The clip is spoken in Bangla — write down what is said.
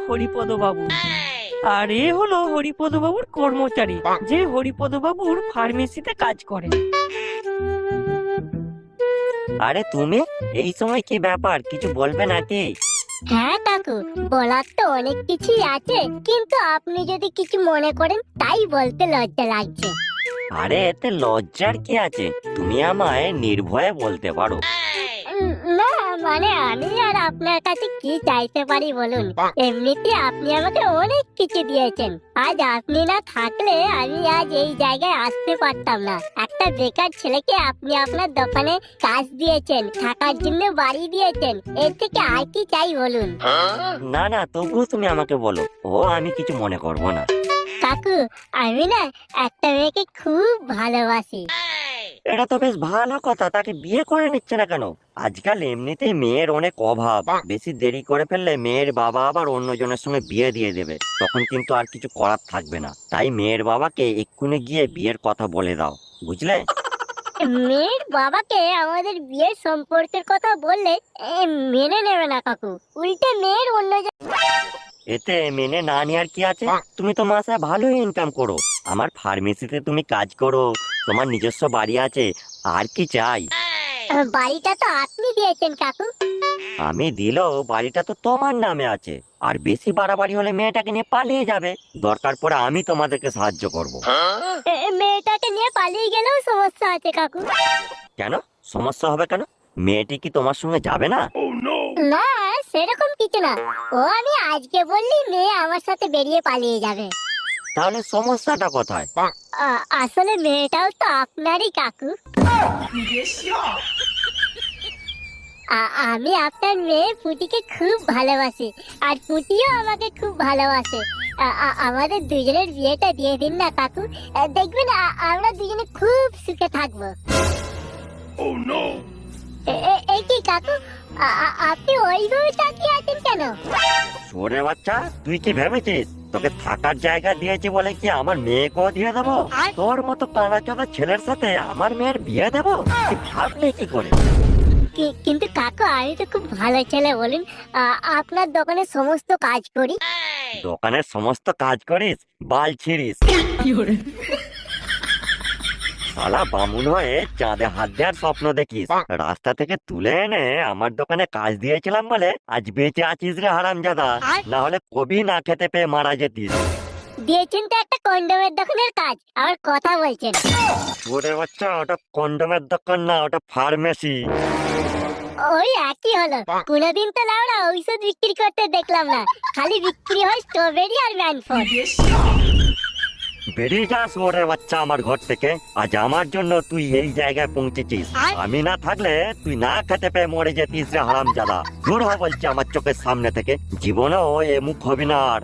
হরিপদ বাবু। আর এ হলো হরিপদ বাবুর কর্মচারী, যে হরিপদ বাবুর ফার্মেসিতে কাজ করে। আরে তুমি এই সময় কি ব্যাপার, কিছু বলবে নাকি? হ্যাঁ কাকু, বলার তো অনেক কিছুই আছে, কিন্তু আপনি যদি কিছু মনে করেন তাই বলতে লজ্জা লাগছে। আরে এতে লজ্জার কি আছে, তুমি আমায় নির্ভয়ে বলতে পারো। না মানে আমি আর আপনার কাছে কি চাইতে পারি বলুন? এমনিতে আপনি আমাকে অনেক কিছু দিয়েছেন। আজ আপনি না থাকলে আমি আজ এই জায়গায় আসতে পারতাম না। একটা বেকার ছেলেকে আপনি আপনার দোকানে কাজ দিয়েছেন, থাকার জন্য বাড়ি দিয়েছেন, এর থেকে আর কি চাই বলুন? না না, তবুও তুমি আমাকে বলো, ও আমি কিছু মনে করবো না। কাকু, আমি না একটা মেয়েকে খুব ভালোবাসি। এটা তো বেশ ভালো কথা, তাকে বিয়ে করে নিচ্ছে না কেন? আজকাল এমনিতেই মেয়ের অনেক অভাব, বেশি দেরি করে ফেললে মেয়ের বাবা আবার অন্যজনের সঙ্গে বিয়ে দিয়ে দেবে, তখন কিন্তু আর কিছু করার থাকবে না। তাই মেয়ের বাবাকে এক্ষুনি গিয়ে বিয়ের কথা বলে দাও, বুঝলে? মেয়ের বাবাকে আমাদের বিয়ের সম্পর্কের কথা বললে মেনে নেবে না কাকু, উল্টে মেয়ের অন্য এতে মেনে না নেওয়ার কি আছে? তুমি তো মাসে ভালোই ইনকাম করো, আমার ফার্মেসিতে তুমি কাজ করো, তোমার নিজস্ব বাড়ি আছে, আর কি চাই? বাড়িটা তো আপনি দিয়েছেন কাকু। আমি দিলেও বাড়িটা তো তোমার নামে আছে, আর বেশি বাড়াবাড়ি হলে মেয়েটাকে নিয়ে পালিয়ে যাবে, দরকার পড়ে আমি তোমাদেরকে সাহায্য করব। মেয়েটাকে নিয়ে পালিয়ে গেলেও সমস্যা আছে কাকু। কেন সমস্যা হবে কেন? মেয়েটি কি তোমার সঙ্গে যাবে না? না সেরকম কিছু না, ও আমি আজকে বললি মেয়ে আমার সাথে বেরিয়ে পালিয়ে যাবে। তাহলে সমস্যাটা কোথায়? আসলে মেয়েটাও তো আপনারই কাকু। আমি আপনার মেয়ে পুটিকে খুব ভালোবাসি, আর পুটিও আমাকে খুব ভালোবাসে। আমাদের দুজনের বিয়েটা দিয়ে দিন না কাকু, দেখবেন আমরা দুজনে খুব সুখে থাকবো। এই কি কাকু, আপনি ওইভাবে তাকিয়ে আছেন কেন? ওরে বাচ্চা, তুই কি ভেবেছিস তোকে থাকার জায়গা দিয়েছি বলে কি আমার মেয়েকেও দিয়ে দেবো? তোর মতো কানাচোদা ছেলের সাথে আমার মেয়ের বিয়ে দেবো? তুই ভাবলি কি করে? কিন্তু কাকু আমি তো খুব ভালো ছেলে বলুন, আপনার দোকানে সমস্ত কাজ করি। দোকানের সমস্ত কাজ করিস, বাল ছিড়িস, শালা বামুন হয়ে চাঁদে হাত দেওয়ার স্বপ্ন দেখিস। রাস্তা থেকে তুলে এনে আমার দোকানে কাজ দিয়েছিলাম বলে আজ বেঁচে আছিস রে হারামজাদা, না হলে কবি না খেতে পেয়ে মারা যেতিস। দিয়েছেন তো একটা কন্ডমের দোকানের কাজ, আর কথা বলছেন। ওরে বাচ্চা, ওটা কন্ডোমের দোকান না, ওটা ফার্মেসি। ওই একই হলো, কোনোদিন তো লাউড়া ঔষধ বিক্রি করতে দেখলাম না, খালি বিক্রি হয় স্ট্রবেরি আর ম্যানফোর্ড। বেরিয়ে যাস ওরে বাচ্চা আমার ঘর থেকে, আজ আমার জন্য তুই এই জায়গায় পৌঁছেছিস, আমি না থাকলে তুই না খেতে পেয়ে মরে যেতিস রে হারামজাদা। দূর হ বলছি আমার চোখের সামনে থেকে, জীবনেও এ মুখ হবি না আর।